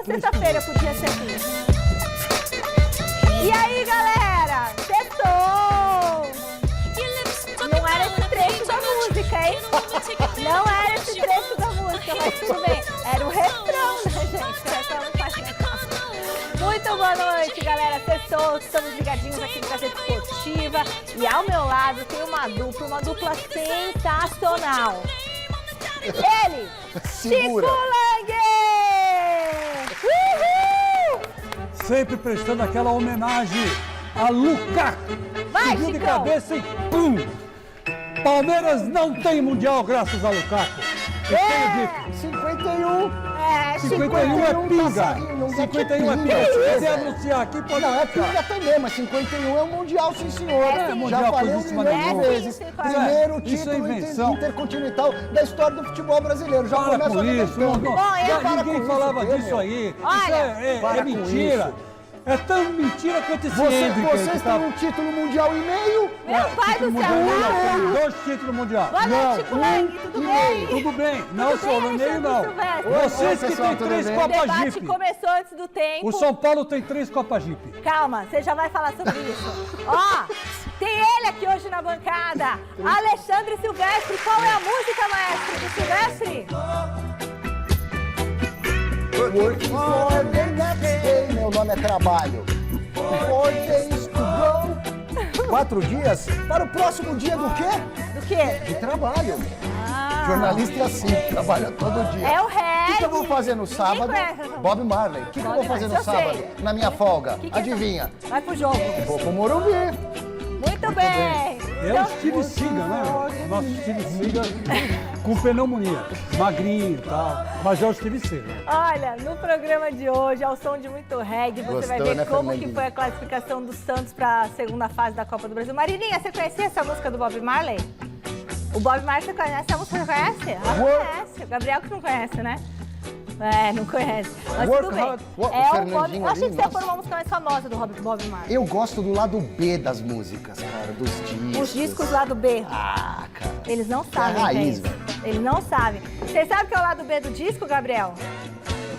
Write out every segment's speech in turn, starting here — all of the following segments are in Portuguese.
Toda sexta-feira podia ser assim. E aí, galera? Sextou! Não era esse trecho da música, hein? Não era esse trecho da música, mas tudo bem. Era o refrão, né, gente? O refrão não faz legal. Muito boa noite, galera. Sextou, estamos ligadinhos aqui no Gazeta Esportiva. E ao meu lado tem uma dupla sensacional. Ele, Segura. Chico Lang! Uhul! Sempre prestando aquela homenagem a Lukaku. Vai, Subiu de Chicão. cabeça e pum! Palmeiras não tem Mundial graças a Lukaku. Eu tenho dito. 51. 51 é pinga. 51 é pinga. Se quiser anunciar aqui, pode Não, é anunciar. pinga também, mas 51 é o Mundial, sim, senhor. É, sim. Mundial Já falei coisíssima milhões de nenhuma. vezes. Sim, sim, Primeiro isso é título invenção. intercontinental da história do futebol brasileiro. Já Para começa com isso. alimentando. Não, Bom, eu- já ninguém com falava isso, disso meu. aí. Olha, Isso para é com mentira. isso. É tão mentira quanto esse Hendrick. Vocês têm um título mundial e meio? Meu pai do céu, Mundial, não. tem 2 títulos mundiais. Boa noite, Chico Lang, tudo bem? Tudo bem. Não, Tudo sou bem, no meio não. Alexandre Silvestre? Vocês Oi, que pessoal, têm tudo 3 bem? O Copas debate Jeep. começou antes do tempo. O São Paulo tem 3 Copas Jeep. Calma, você já vai falar sobre isso. Ó, tem ele aqui hoje na bancada, Alexandre Silvestre. Qual é a música, maestro do Silvestre? Work for the next day. Meu nome é trabalho. 4 days to go. 4 dias para o próximo dia do quê? Do quê? De trabalho. Ah, Jornalista é assim, trabalha todo dia. é o O reggae. que eu vou fazer no sábado? conhece essa música? Bob Marley. O que eu Bob vou fazer no Marley, eu sábado? sei. Na minha folga? Que é Adivinha? essa? Vai pro jogo. Vou pro Morumbi. Muito bem. É o Steve Seagal, né? Nosso Steve Seagal com pneumonia. Magrinho e tal. Mas é o Steve Seagal. Olha, no programa de hoje, ao som de muito reggae, você vai Gostou, ver né, como que Fernandinho? foi a classificação do Santos para a segunda fase da Copa do Brasil. Marilinha, você conhecia essa música do Bob Marley? O Bob Marley, você conhece? Essa música você conhece? Ela não conhece. O Gabriel que não conhece, né? É, não conhece. Mas Work tudo bem. hard. O É o Bob... Fernandinho Eu achei ali, que você nossa. foi uma música mais famosa do Bob Marley. Eu gosto do lado B das músicas, cara, dos discos. Os discos lá do B. Ah, cara. Eles não sabem, raiz, gente. velho. Eles não sabem. Você sabe o que é o lado B do disco, Gabriel?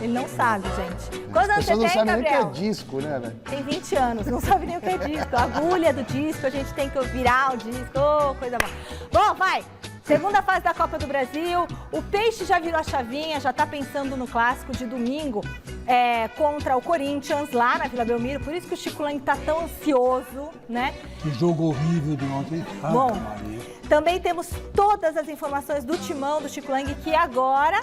Ele não sabe, gente. Quantos As anos você pessoas não tem, sabem nem o que Gabriel? é disco, né, velho? Tem 20 anos, não sabe nem o que é disco. A agulha do disco, a gente tem que virar o disco. Ô, coisa boa. Bom, vai. Segunda fase da Copa do Brasil. O Peixe já virou a chavinha, já tá pensando no clássico de domingo contra o Corinthians, lá na Vila Belmiro. Por isso que o Chico Lang tá tão ansioso, né? Que jogo horrível de ontem. Bom, Maria. também temos todas as informações do timão do Chico Lang, que agora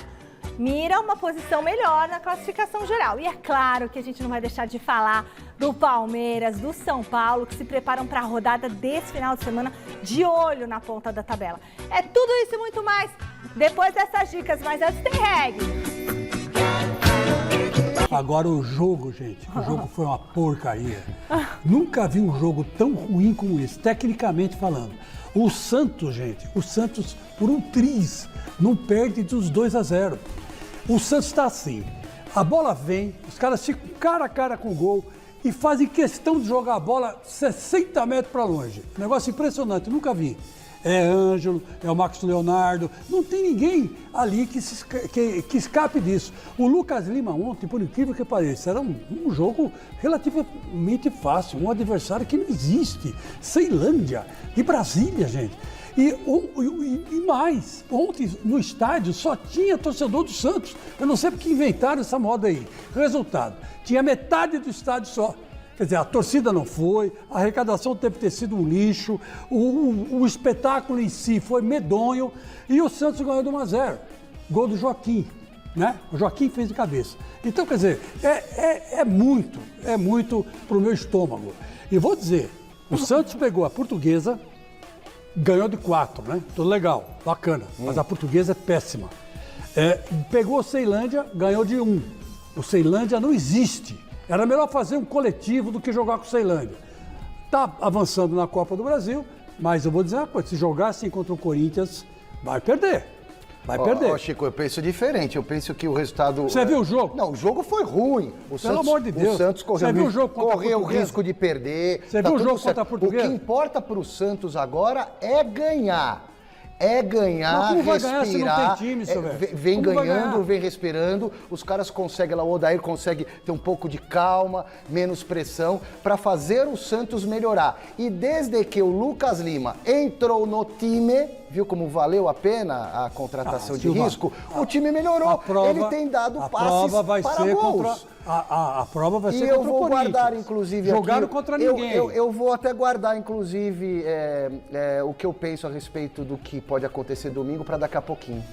mira uma posição melhor na classificação geral. E é claro que a gente não vai deixar de falar do Palmeiras, do São Paulo, que se preparam para a rodada desse final de semana, de olho na ponta da tabela. É tudo isso e muito mais depois dessas dicas, mas antes tem reggae. Agora o jogo, gente. O jogo foi uma porcaria. Nunca vi um jogo tão ruim como esse, tecnicamente falando. O Santos, gente, por um triz, não perde dos 2-0. O Santos está assim. A bola vem, os caras ficam cara a cara com o gol e fazem questão de jogar a bola 60 metros para longe. Negócio impressionante, nunca vi. É Ângelo, é o Marcos Leonardo, não tem ninguém ali que escape disso. O Lucas Lima ontem, por incrível que pareça, era um jogo relativamente fácil, um adversário que não existe. Ceilândia, de Brasília, gente. E mais, ontem no estádio só tinha torcedor do Santos. Eu não sei porque inventaram essa moda aí. Resultado, tinha metade do estádio só. Quer dizer, a torcida não foi, a arrecadação deve ter sido um lixo, o espetáculo em si foi medonho e o Santos ganhou de 1-0. Gol do Joaquim, né? O Joaquim fez de cabeça. Então, quer dizer, é muito pro meu estômago. E vou dizer, o Santos pegou a Portuguesa, ganhou de 4, né? Tudo legal, bacana, mas a Portuguesa é péssima. Pegou o Ceilândia, ganhou de 1. O Ceilândia não existe. Era melhor fazer um coletivo do que jogar com o Ceilândia. Está avançando na Copa do Brasil, mas eu vou dizer uma coisa, se jogar assim contra o Corinthians, vai perder. Vai perder. Ó, Chico, eu penso diferente. Eu penso que o resultado... Você viu o jogo? Não, o jogo foi ruim. Pelo amor de Deus. O Santos Você viu o jogo contra a correu o Portuguesa? risco de perder. Você Tá viu o tudo jogo certo. contra a Portuguesa? O que importa para o Santos agora é ganhar. é ganhar, Mas como vai ganhar se não respirar, tem time, seu velho? vem Como vai ganhando, ganhar? vem respirando, os caras conseguem lá, o Odair consegue ter um pouco de calma, menos pressão, para fazer o Santos melhorar. E desde que o Lucas Lima entrou no time, viu como valeu a pena a contratação de Silva, risco? O time melhorou, ele tem dado passes para gols. A prova vai ser E contra eu o vou Corinthians. guardar, inclusive, Jogaram aqui, contra ninguém. Eu vou até guardar, inclusive, o que eu penso a respeito do que pode acontecer domingo para daqui a pouquinho.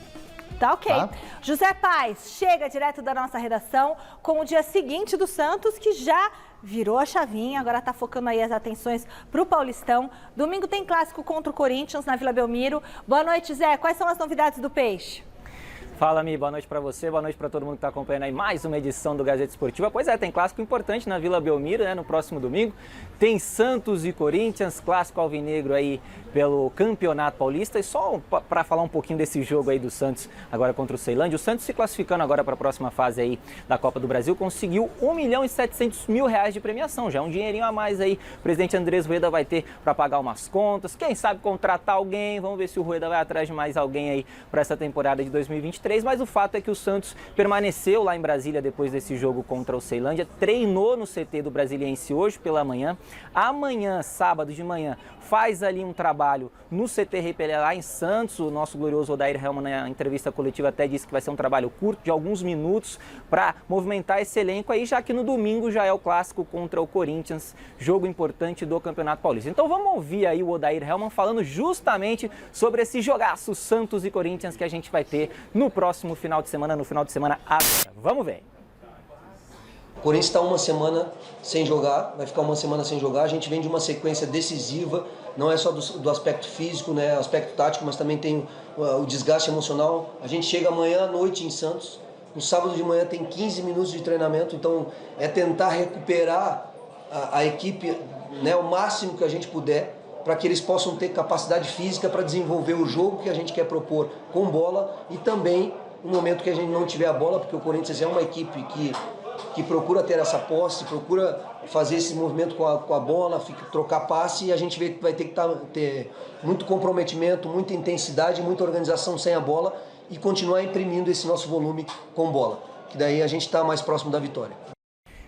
Tá ok. Tá? José Paes chega direto da nossa redação com o dia seguinte do Santos, que já virou a chavinha, agora tá focando aí as atenções pro Paulistão. Domingo tem clássico contra o Corinthians na Vila Belmiro. Boa noite, Zé. Quais são as novidades do Peixe? Fala, Mi, boa noite para você, boa noite para todo mundo que está acompanhando aí mais uma edição do Gazeta Esportiva. Pois é, tem clássico importante na Vila Belmiro, né, no próximo domingo. Tem Santos e Corinthians, clássico alvinegro aí pelo Campeonato Paulista. E só para falar um pouquinho desse jogo aí do Santos agora contra o Ceilândia, o Santos se classificando agora para a próxima fase aí da Copa do Brasil, conseguiu R$1.700.000 de premiação, já é um dinheirinho a mais aí. O presidente Andrés Rueda vai ter para pagar umas contas, quem sabe contratar alguém, vamos ver se o Rueda vai atrás de mais alguém aí para essa temporada de 2023. Mas o fato é que o Santos permaneceu lá em Brasília depois desse jogo contra o Ceilândia, treinou no CT do Brasiliense hoje pela manhã. Amanhã, sábado de manhã, faz ali um trabalho no CT Rei Pelé lá em Santos. O nosso glorioso Odair Helman, na entrevista coletiva, até disse que vai ser um trabalho curto, de alguns minutos, para movimentar esse elenco aí, já que no domingo já é o clássico contra o Corinthians, jogo importante do Campeonato Paulista. Então vamos ouvir aí o Odair Helman falando justamente sobre esse jogaço Santos e Corinthians que a gente vai ter no próximo final de semana, no final de semana agora. Vamos ver. O Corinthians está uma semana sem jogar, vai ficar uma semana sem jogar. A gente vem de uma sequência decisiva, não é só do aspecto físico, né, aspecto tático, mas também tem o desgaste emocional. A gente chega amanhã à noite em Santos, no sábado de manhã tem 15 minutos de treinamento, então é tentar recuperar a equipe, né, o máximo que a gente puder, para que eles possam ter capacidade física para desenvolver o jogo que a gente quer propor com bola e também no momento que a gente não tiver a bola, porque o Corinthians é uma equipe que procura ter essa posse, procura fazer esse movimento com a bola, trocar passe, e a gente vai ter que ter muito comprometimento, muita intensidade, muita organização sem a bola e continuar imprimindo esse nosso volume com bola, que daí a gente está mais próximo da vitória.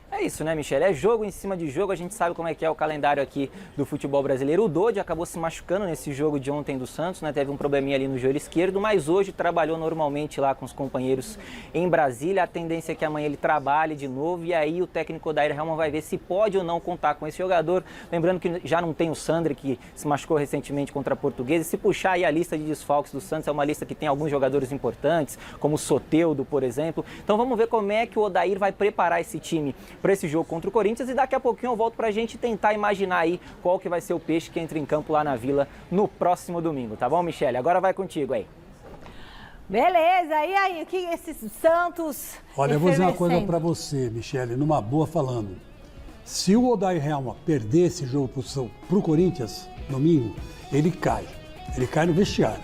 É isso, né, Michele? É jogo em cima de jogo, a gente sabe como é que é o calendário aqui do futebol brasileiro. O Dodi acabou se machucando nesse jogo de ontem do Santos, né? Teve um probleminha ali no joelho esquerdo, mas hoje trabalhou normalmente lá com os companheiros em Brasília. A tendência é que amanhã ele trabalhe de novo e aí o técnico Odair Helman vai ver se pode ou não contar com esse jogador. Lembrando que já não tem o Sandri, que se machucou recentemente contra a Portuguesa. E se puxar aí a lista de desfalques do Santos, é uma lista que tem alguns jogadores importantes, como o Soteldo, por exemplo. Então vamos ver como é que o Odair vai preparar esse time para esse jogo contra o Corinthians e daqui a pouquinho eu volto para a gente tentar imaginar aí qual que vai ser o Peixe que entra em campo lá na Vila no próximo domingo, tá bom, Michele? Agora vai contigo aí. Beleza, e aí, o que esses Santos... Olha, eu vou dizer uma coisa para você, Michele, numa boa falando. Se o Odair Helman perder esse jogo pro Corinthians, domingo, ele cai. Ele cai no vestiário.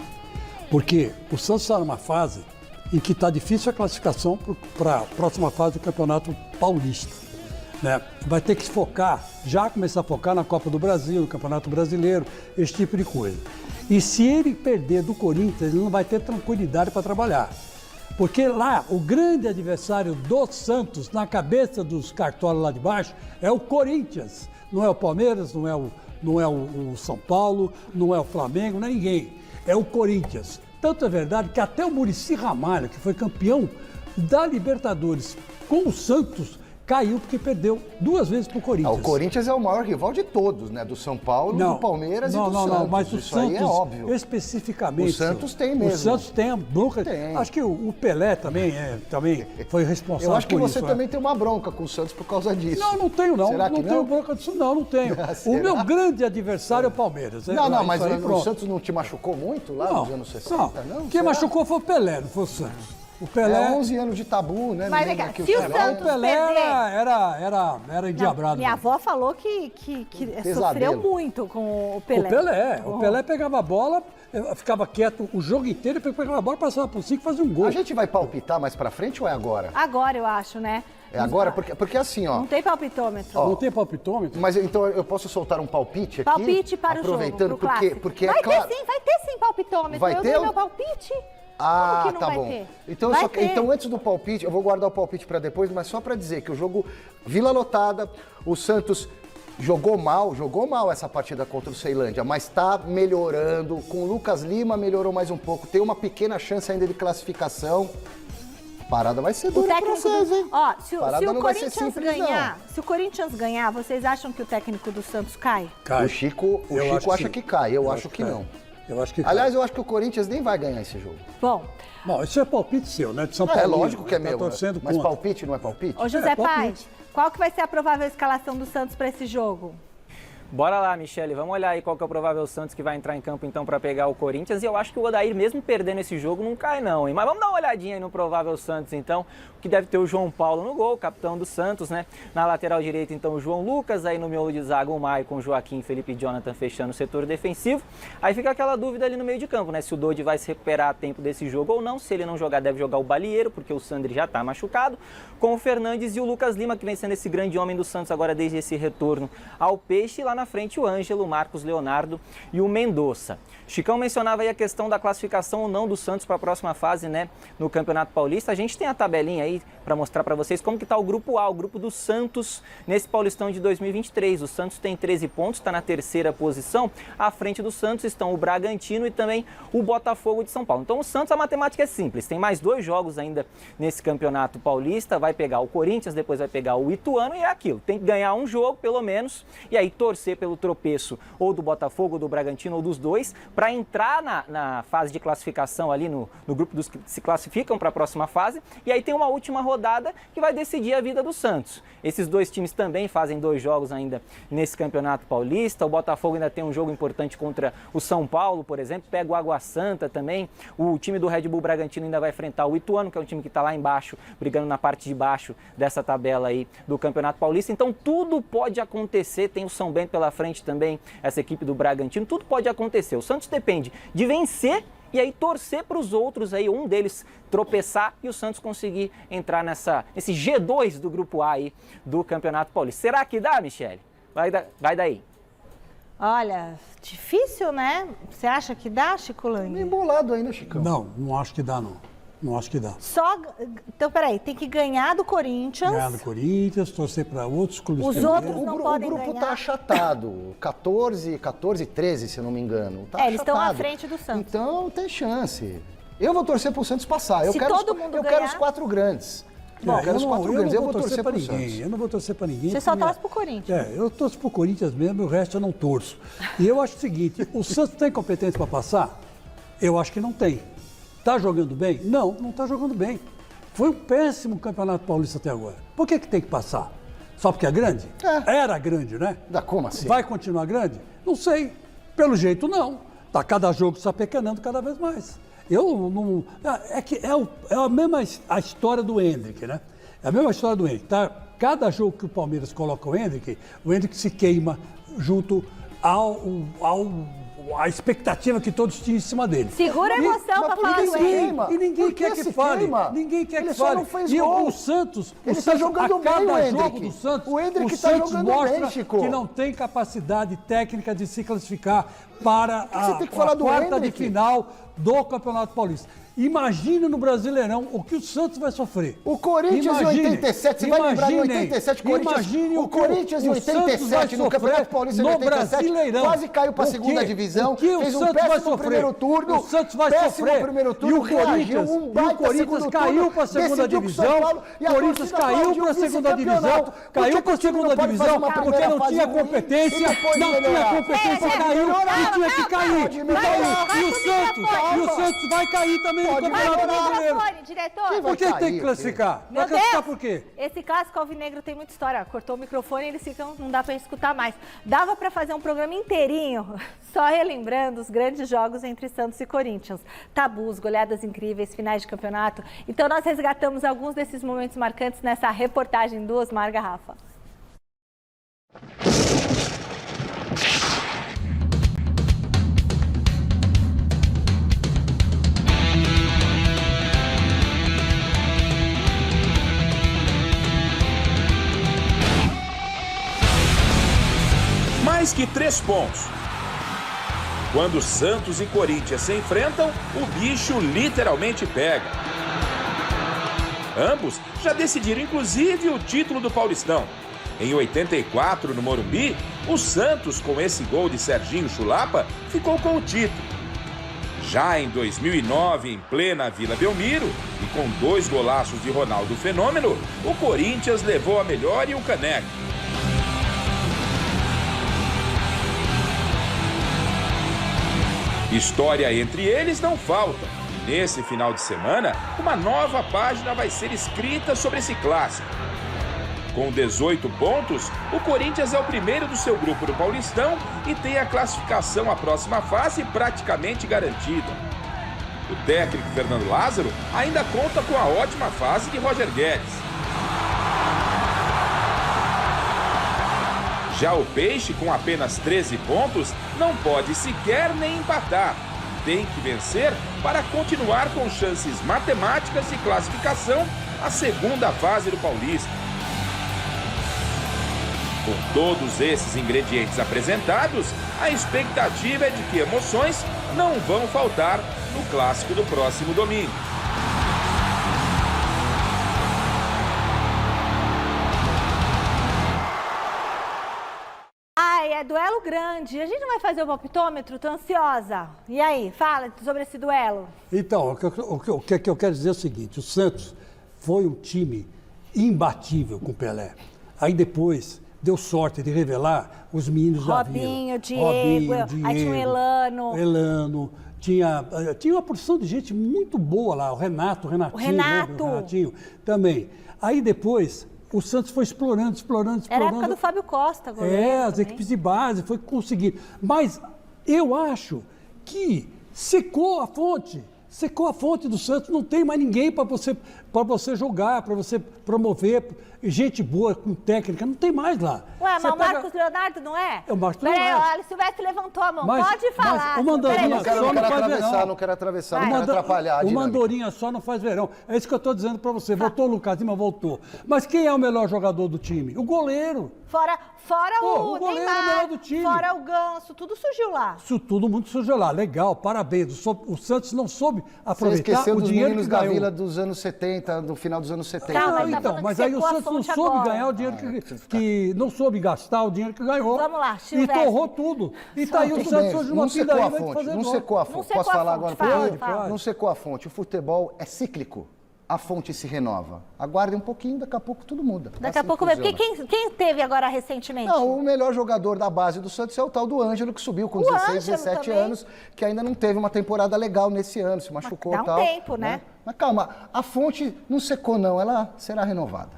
Porque o Santos está numa fase em que está difícil a classificação para a próxima fase do Campeonato Paulista. Né? Vai ter que se focar, já começar a focar na Copa do Brasil, no Campeonato Brasileiro, esse tipo de coisa. E se ele perder do Corinthians, ele não vai ter tranquilidade para trabalhar. Porque lá, o grande adversário do Santos, na cabeça dos cartolas lá de baixo, é o Corinthians. Não é o Palmeiras, não é o São Paulo, não é o Flamengo, não é ninguém. É o Corinthians. Tanto é verdade que até o Muricy Ramalho, que foi campeão da Libertadores com o Santos, caiu porque perdeu 2 vezes para o Corinthians. O Corinthians é o maior rival de todos, né? Do São Paulo, do Palmeiras e do Santos. Não, mas o Isso Santos, aí é óbvio. Especificamente... O Santos tem mesmo. O Santos tem a bronca. Tem. Acho que o Pelé também foi responsável por isso. Eu acho que você também tem uma bronca com o Santos por causa disso. Não tenho não. Será que não tenho bronca disso, não tenho. O meu grande adversário é o Palmeiras. Mas o Santos não te machucou muito lá nos anos 60, não? Quem machucou foi o Pelé, não foi o Santos. O Pelé... 11 anos de tabu, né? Mas se o Santos Pelé perder... era endiabrado. Minha avó falou que sofreu muito com o Pelé. O Pelé pegava a bola, ficava quieto o jogo inteiro, pegava a bola, passava por 5 e fazia um gol. A gente vai palpitar mais pra frente ou é agora? Agora, eu acho, né? Agora, porque assim, ó. Não tem palpitômetro. Não tem palpitômetro? Mas então eu posso soltar um palpite aqui? Palpite para o jogo, aproveitando, pro clássico. porque vai é claro. vai ter sim palpitômetro. Vai eu ter dei um- meu palpite. Ah, Como que não tá vai bom. ter? Então, Vai ter. então, antes do palpite, eu vou guardar o palpite para depois, mas só para dizer que o jogo Vila lotada, o Santos jogou mal essa partida contra o Ceilândia, mas está melhorando. Com o Lucas Lima melhorou mais um pouco. Tem uma pequena chance ainda de classificação. A parada vai ser O dura pra técnico vocês, hein? Ó, se Parada o não vai ser Corinthians simples, ganhar, se o Corinthians ganhar, vocês acham que o técnico do Santos cai? Cai. O Chico Eu acho acha sim. que cai, eu acho acho que que cai. não. Eu acho que cai. Aliás, eu acho que o Corinthians nem vai ganhar esse jogo. Bom, Bom, isso é palpite seu, né? De São Paulo. É lógico que é tá meu, torcendo mas contra. palpite não é palpite? ô José Paz, palpite. qual que vai ser a provável escalação do Santos para esse jogo? Bora lá, Michele, vamos olhar aí qual que é o provável Santos que vai entrar em campo então para pegar o Corinthians. E eu acho que o Odair, mesmo perdendo esse jogo, não cai não, hein? Mas vamos dar uma olhadinha aí no provável Santos então, que deve ter o João Paulo no gol, capitão do Santos, né? Na lateral direita então o João Lucas, aí no miolo de zaga o Maicon, Joaquim, Felipe e Jonathan fechando o setor defensivo. Aí fica aquela dúvida ali no meio de campo, né? Se o Dodi vai se recuperar a tempo desse jogo ou não. Se ele não jogar, deve jogar o Balieiro, porque o Sandri já tá machucado. Com o Fernandes e o Lucas Lima, que vem sendo esse grande homem do Santos agora desde esse retorno ao Peixe. E lá na frente o Ângelo, o Marcos Leonardo e o Mendonça. Chicão mencionava aí a questão da classificação ou não do Santos para a próxima fase, né, no Campeonato Paulista. A gente tem a tabelinha aí para mostrar para vocês como que está o Grupo A, o grupo do Santos nesse Paulistão de 2023. O Santos tem 13 pontos, está na terceira posição. À frente do Santos estão o Bragantino e também o Botafogo de São Paulo. Então o Santos, a matemática é simples, tem mais 2 jogos ainda nesse Campeonato Paulista, vai pegar o Corinthians, depois vai pegar o Ituano e é aquilo. Tem que ganhar um jogo pelo menos e aí torcer pelo tropeço ou do Botafogo, ou do Bragantino, ou dos dois, para entrar na fase de classificação ali no grupo dos que se classificam para a próxima fase. E aí tem uma última rodada que vai decidir a vida do Santos. Esses 2 times também fazem 2 jogos ainda nesse Campeonato Paulista. O Botafogo ainda tem um jogo importante contra o São Paulo, por exemplo. Pega o Água Santa também. O time do Red Bull Bragantino ainda vai enfrentar o Ituano, que é um time que está lá embaixo, brigando na parte de baixo dessa tabela aí do Campeonato Paulista. Então tudo pode acontecer. Tem o São Bento pela frente também, essa equipe do Bragantino, tudo pode acontecer. O Santos depende de vencer e aí torcer para os outros aí, um deles tropeçar e o Santos conseguir entrar nesse G2 do Grupo A aí do Campeonato Paulista. Será que dá, Michele? Vai daí. Olha, difícil, né? Você acha que dá, Chico Meio Lang? embolado aí, né, Chicão? Não acho que dá, não. Não acho que dá. Então, peraí, tem que ganhar do Corinthians. Ganhar do Corinthians, torcer para outros clubes. Os também. outros não podem o grupo ganhar. tá achatado. 14, 13, se eu não me engano. Tá Eles estão à achatado. frente do Santos. Então tem chance. Eu vou torcer pro Santos passar. Eu Se quero todo mundo eu quero ganhar- os 4 grandes. Bom, eu quero os 4 grandes. Eu vou torcer para pro ninguém. Santos. Eu não vou torcer para ninguém. Você só porque- torce pro Corinthians. Eu torço pro Corinthians mesmo, o resto eu não torço. E eu acho o seguinte, o Santos tem competência para passar? Eu acho que não tem. Tá jogando bem? Não tá jogando bem. Foi um péssimo Campeonato Paulista até agora. Por que tem que passar? Só porque é grande? Era grande, né? Como assim? Vai continuar grande? Não sei. Pelo jeito, não. Tá cada jogo se apequenando cada vez mais. Eu não... É a mesma a história do Hendrick, né? É a mesma história do Hendrick. Tá? Cada jogo que o Palmeiras coloca o Hendrick se queima junto a expectativa que todos tinham em cima dele. Segura a emoção pra falar do Hendrick. E ninguém Por que quer que se fale. queima? Ninguém quer Ele que só fale. não fez E gol. o Santos, Ele tá jogando a cada bem, o jogo Hendrick. do Santos, O Hendrick tá Santos jogando mostra bem, Chico. que não tem capacidade técnica de se classificar para você tem que falar a do quarta de Hendrick? final do Campeonato Paulista. Imagine no Brasileirão o que o Santos vai sofrer. O Corinthians em 87, você vai lembrar em 87, Imagine o Corinthians em 87 no Campeonato Paulista de 87 quase caiu para a segunda divisão, fez um péssimo primeiro turno, o Santos vai péssimo sofrer. primeiro turno, E o Corinthians, reagiu, Corinthians caiu para a segunda divisão, e a Corinthians torcida caiu aplaudiu para a o segunda divisão, vice-campeonato. caiu Por para a que o time segunda não pode fazer divisão uma porque primeira não fase tinha ruim competência, e depois não tinha melhorar? competência, caiu e tinha que cair. E o Santos vai cair também no Pode Campeonato melhorar. Brasileiro. Diretor. Quem vai Por que tem cair, que classificar? Meu Vai classificar Deus! por quê? Esse clássico alvinegro tem muita história. Cortou o microfone e eles ficam, não dá pra escutar mais. Dava pra fazer um programa inteirinho só relembrando os grandes jogos entre Santos e Corinthians. Tabus, goleadas incríveis, finais de campeonato. Então nós resgatamos alguns desses momentos marcantes nessa reportagem do Osmar Garrafa. mais que 3 pontos. Quando Santos e Corinthians se enfrentam, o bicho literalmente pega. Ambos já decidiram inclusive o título do Paulistão. Em 84, no Morumbi, o Santos, com esse gol de Serginho Chulapa, ficou com o título. Já em 2009, em plena Vila Belmiro, e com 2 golaços de Ronaldo Fenômeno, o Corinthians levou a melhor e o caneco. História entre eles não falta. Nesse final de semana, uma nova página vai ser escrita sobre esse clássico. Com 18 pontos, o Corinthians é o primeiro do seu grupo do Paulistão e tem a classificação à próxima fase praticamente garantida. O técnico Fernando Lázaro ainda conta com a ótima fase de Roger Guedes. Já o Peixe, com apenas 13 pontos, não pode sequer nem empatar. Tem que vencer para continuar com chances matemáticas de classificação à segunda fase do Paulista. Com todos esses ingredientes apresentados, a expectativa é de que emoções não vão faltar no clássico do próximo domingo. Ai, é duelo grande. A gente não vai fazer o palpitômetro? Tô ansiosa. E aí, fala sobre esse duelo. Então, o que eu quero dizer é o seguinte, o Santos foi um time imbatível com o Pelé. Aí depois deu sorte de revelar os meninos da Vila. Robinho, Diego, aí tinha o Elano. Elano, tinha uma porção de gente muito boa lá, o Renatinho. O Renato. Lembra? O Renatinho também. Aí depois o Santos foi explorando. Era a época do Fábio Costa. As também. equipes de base, foi conseguindo. Mas eu acho que secou a fonte do Santos, não tem mais ninguém para você jogar, para você promover, gente boa, com técnica, não tem mais lá. Ué, mas o Marcos Leonardo não é? É o Marcos Leonardo. Leonardo. Olha, o Silvestre levantou a mão, pode falar. O Mandorinha só não faz verão. Não quero atravessar, não quero atrapalhar a O dinâmica. Mandorinha só não faz verão. É isso que eu estou dizendo para você. Voltou o Lucas Lima, voltou. Mas quem é o melhor jogador do time? O goleiro. Fora o goleiro é o Neymar, melhor do time. fora o Ganso, tudo surgiu lá. Isso tudo muito surgiu lá. Legal, parabéns. O Santos não soube Você aproveitar esqueceu o dos dinheiro meninos que da ganhou. Vila dos anos 70, do final dos anos 70. Calma, também. tá Então, falando mas que aí o secou a Santos não fonte soube agora. ganhar o dinheiro que não soube gastar o dinheiro que ganhou. Vamos lá, E Silvestre. torrou tudo. E tá aí o Tudo Santos bem, hoje numa não secou a pindaíba de fonte, fazer não gol. secou a Não fonte. secou Posso a falar fonte, agora? fala. Não secou a fonte. O futebol é cíclico. A fonte se renova. Aguardem um pouquinho, daqui a pouco tudo muda. Daqui a Assim pouco, funciona. porque quem teve agora recentemente? Não, o melhor jogador da base do Santos é o tal do Ângelo, que subiu com O 16, Ângelo 17 também. anos, que ainda não teve uma temporada legal nesse ano, se machucou dá e um tal. tempo, né? Mas calma, a fonte não secou não, ela será renovada.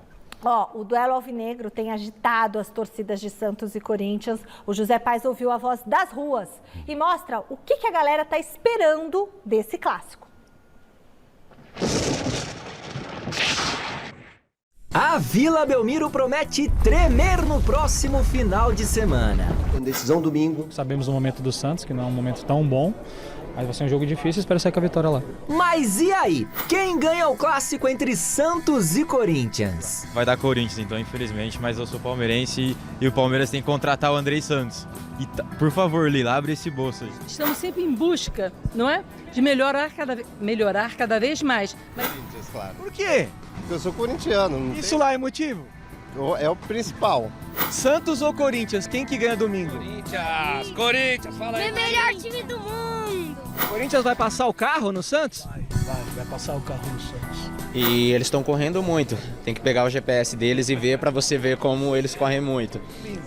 Ó, o duelo alvinegro tem agitado as torcidas de Santos e Corinthians. O José Paes ouviu a voz das ruas e mostra o que a galera tá esperando desse clássico. A Vila Belmiro promete tremer no próximo final de semana. Tem decisão domingo. Sabemos o momento do Santos, que não é um momento tão bom, mas vai ser um jogo difícil e espero sair com a vitória lá. Mas e aí? Quem ganha o clássico entre Santos e Corinthians? Vai dar Corinthians, então, infelizmente, mas eu sou palmeirense e o Palmeiras tem que contratar o Andrei Santos. E por favor, Lila, abre esse bolso aí. Estamos sempre em busca, não é? De melhorar cada vez mais. Corinthians, claro. Por quê? Eu sou corintiano. Isso lá é motivo? É o principal. Santos ou Corinthians? Quem que ganha domingo? Corinthians, fala aí. O melhor time do mundo. Corinthians vai passar o carro no Santos? Vai passar o carro no Santos. E eles estão correndo muito. Tem que pegar o GPS deles e ver para você ver como eles correm muito.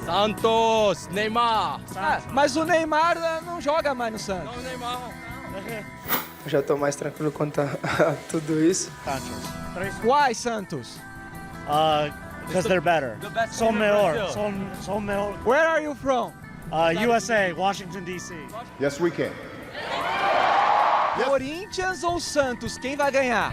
Santos, Neymar. Mas o Neymar não joga mais no Santos. Não, Neymar. Eu já estou mais tranquilo quanto a tudo isso. Why Santos? Because they're better. São melhor. Where are you from? USA, Washington DC. Yes, we can. Corinthians ou Santos? Quem vai ganhar?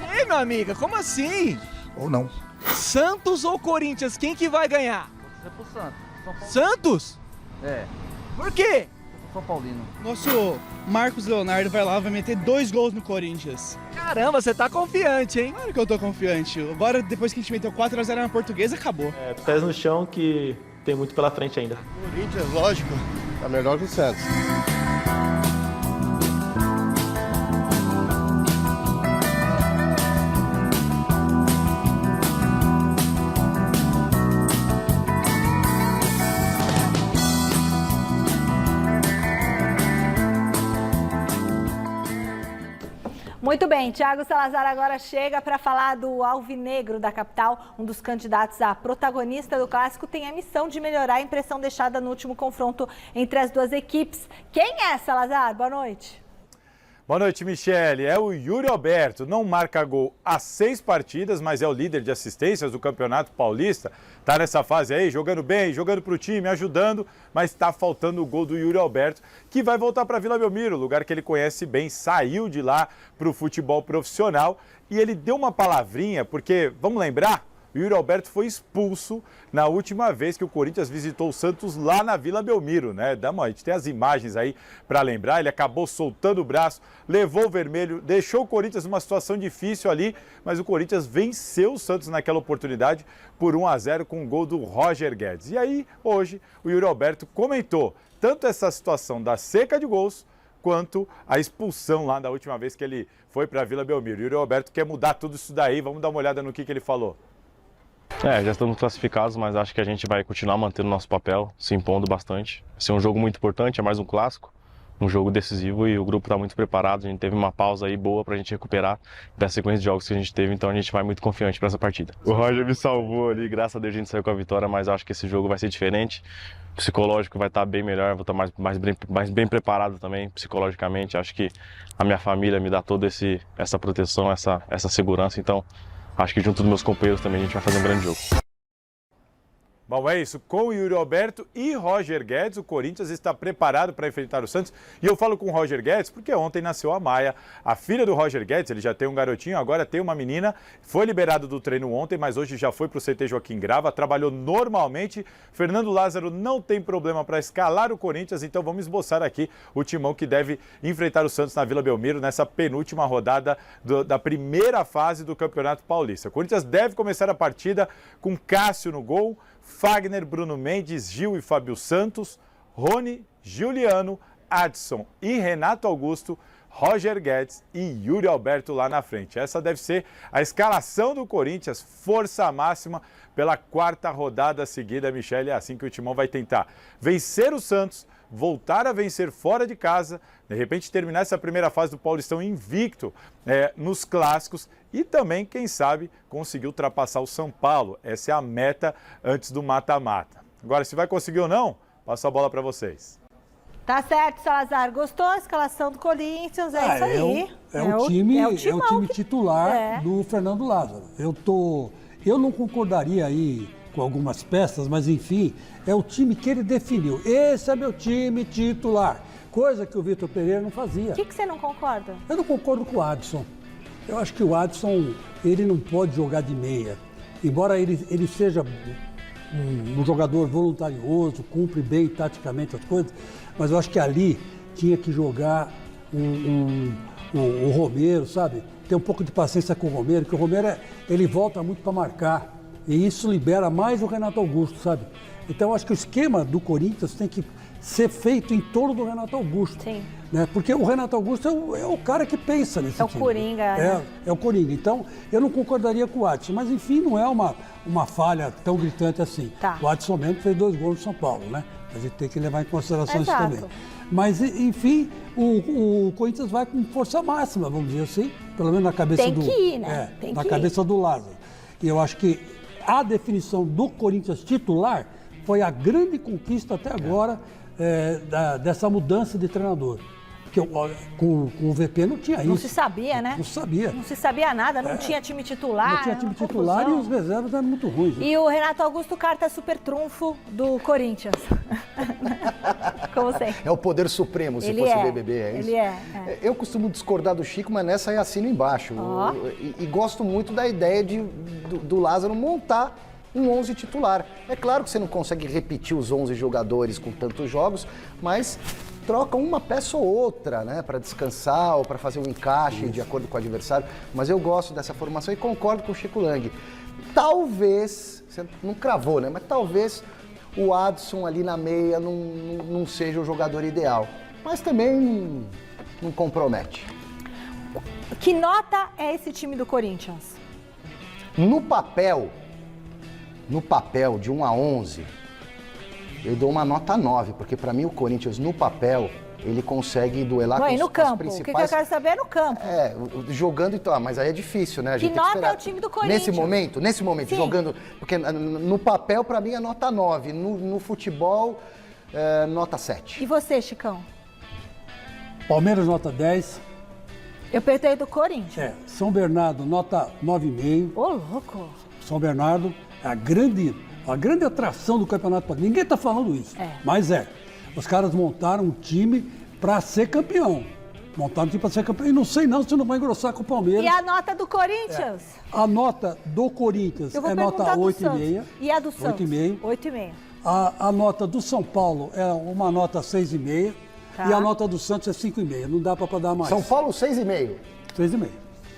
Grêmio, amiga, como assim? Ou não. Santos ou Corinthians? Quem que vai ganhar? É pro Santos. Santos? É. Por quê? São Paulino. Nosso Marcos Leonardo vai meter 2 gols no Corinthians. Caramba, você tá confiante, hein? Claro que eu tô confiante. Agora, depois que a gente meteu 4-0 na Portuguesa, acabou. Pés no chão que tem muito pela frente ainda. O Corinthians, lógico, tá melhor que o Santos. Muito bem, Thiago Salazar agora chega para falar do Alvinegro da capital. Um dos candidatos a protagonista do clássico tem a missão de melhorar a impressão deixada no último confronto entre as duas equipes. Quem é, Salazar? Boa noite. Boa noite, Michele. É o Yuri Alberto. Não marca gol há 6 partidas, mas é o líder de assistências do Campeonato Paulista. Tá nessa fase aí, jogando bem, jogando pro time, ajudando, mas tá faltando o gol do Yuri Alberto, que vai voltar para Vila Belmiro, lugar que ele conhece bem, saiu de lá pro futebol profissional e ele deu uma palavrinha, porque, vamos lembrar, o Yuri Alberto foi expulso na última vez que o Corinthians visitou o Santos lá na Vila Belmiro, né? A gente tem as imagens aí para lembrar, ele acabou soltando o braço, levou o vermelho, deixou o Corinthians numa situação difícil ali, mas o Corinthians venceu o Santos naquela oportunidade por 1-0 com o gol do Roger Guedes. E aí, hoje, o Yuri Alberto comentou tanto essa situação da seca de gols, quanto a expulsão lá da última vez que ele foi para a Vila Belmiro. O Yuri Alberto quer mudar tudo isso daí, vamos dar uma olhada no que ele falou. Já estamos classificados, mas acho que a gente vai continuar mantendo nosso papel, se impondo bastante. Vai ser um jogo muito importante, é mais um clássico, um jogo decisivo e o grupo está muito preparado. A gente teve uma pausa aí boa para a gente recuperar da sequência de jogos que a gente teve, então a gente vai muito confiante para essa partida. O Roger me salvou ali, graças a Deus a gente saiu com a vitória, mas acho que esse jogo vai ser diferente. O psicológico vai estar bem melhor, vou estar mais bem preparado também psicologicamente. Acho que a minha família me dá toda essa proteção, essa segurança, então acho que junto dos meus companheiros também a gente vai fazer um grande jogo. Bom, é isso. Com o Yuri Alberto e Roger Guedes, o Corinthians está preparado para enfrentar o Santos. E eu falo com o Roger Guedes porque ontem nasceu a Maia, a filha do Roger Guedes. Ele já tem um garotinho, agora tem uma menina. Foi liberado do treino ontem, mas hoje já foi para o CT Joaquim Grava, trabalhou normalmente. Fernando Lázaro não tem problema para escalar o Corinthians, então vamos esboçar aqui o timão que deve enfrentar o Santos na Vila Belmiro nessa penúltima rodada da primeira fase do Campeonato Paulista. O Corinthians deve começar a partida com Cássio no gol, Fagner, Bruno Mendes, Gil e Fábio Santos, Rony, Juliano, Adson e Renato Augusto, Roger Guedes e Yuri Alberto lá na frente. Essa deve ser a escalação do Corinthians, força máxima pela 4ª rodada seguida, Michele. É assim que o Timão vai tentar vencer o Santos, voltar a vencer fora de casa, de repente terminar essa primeira fase do Paulistão invicto nos clássicos e também, quem sabe, conseguir ultrapassar o São Paulo. Essa é a meta antes do mata-mata. Agora, se vai conseguir ou não, passo a bola para vocês. Tá certo, Salazar. Gostou a escalação do Corinthians? É isso aí. É o time titular do Fernando Lázaro. Eu não concordaria aí com algumas peças, mas enfim, é o time que ele definiu. Esse é meu time titular. Coisa que o Vitor Pereira não fazia. O que você não concorda? Eu não concordo com o Adson. Eu acho que o Adson, ele não pode jogar de meia. Embora ele seja um jogador voluntarioso, cumpre bem taticamente as coisas, mas eu acho que ali tinha que jogar o Romero, sabe? Ter um pouco de paciência com o Romero, porque o Romero ele volta muito para marcar. E isso libera mais o Renato Augusto, sabe? Então eu acho que o esquema do Corinthians tem que ser feito em torno do Renato Augusto. Sim. Né? Porque o Renato Augusto é o cara que pensa nesse time. É o Coringa, né? É o Coringa. Então, eu não concordaria com o Adson. Mas, enfim, não é uma falha tão gritante assim. Tá. O Adson mesmo fez 2 gols no São Paulo, né? A gente tem que levar em consideração Exato. isso também. Mas, enfim, o Corinthians vai com força máxima, vamos dizer assim. Pelo menos na cabeça tem que ir, né? Na cabeça do Lázaro. E eu acho que a definição do Corinthians titular foi a grande conquista até agora dessa mudança de treinador. Porque com o VP não tinha isso. Não se sabia, né? Não se sabia. Não se sabia nada, não tinha time titular. Não tinha time titular e os reservas eram muito ruins. Né? E o Renato Augusto, carta super trunfo do Corinthians. Como sempre. É o poder supremo, se fosse BBB, é isso? Ele é. Eu costumo discordar do Chico, mas nessa aí assino embaixo. E gosto muito da ideia do Lázaro montar um 11 titular. É claro que você não consegue repetir os 11 jogadores com tantos jogos, mas troca uma peça ou outra, né, para descansar ou para fazer um encaixe de acordo com o adversário. Mas eu gosto dessa formação e concordo com o Chico Lang. Talvez, você não cravou, né, mas talvez o Adson ali na meia não seja o jogador ideal. Mas também não compromete. Que nota é esse time do Corinthians? No papel, de 1 a 11, eu dou uma nota 9, porque para mim o Corinthians, no papel, ele consegue duelar Não, e no as campo? principais... O que eu quero saber é no campo. Jogando então, mas aí é difícil, né? A Que gente tem nota esperar. é o time do Corinthians? Nesse momento, Sim. jogando... Porque no papel, para mim, é nota 9. No futebol, nota 7. E você, Chicão? Palmeiras, nota 10. Eu perguntei do Corinthians. São Bernardo, nota 9,5. Ô, louco! São Bernardo é a grande atração do Campeonato Paulista. Ninguém está falando isso, mas os caras montaram um time para ser campeão. Montaram um time para ser campeão. E não sei não se não vai engrossar com o Palmeiras. E a nota do Corinthians? A nota do Corinthians é nota 8,5. E a do Santos? 8,5. 8,5. A nota do São Paulo é uma nota 6,5. E a nota do Santos é 5,5. Não dá para dar mais. São Paulo, 6,5. 6,5.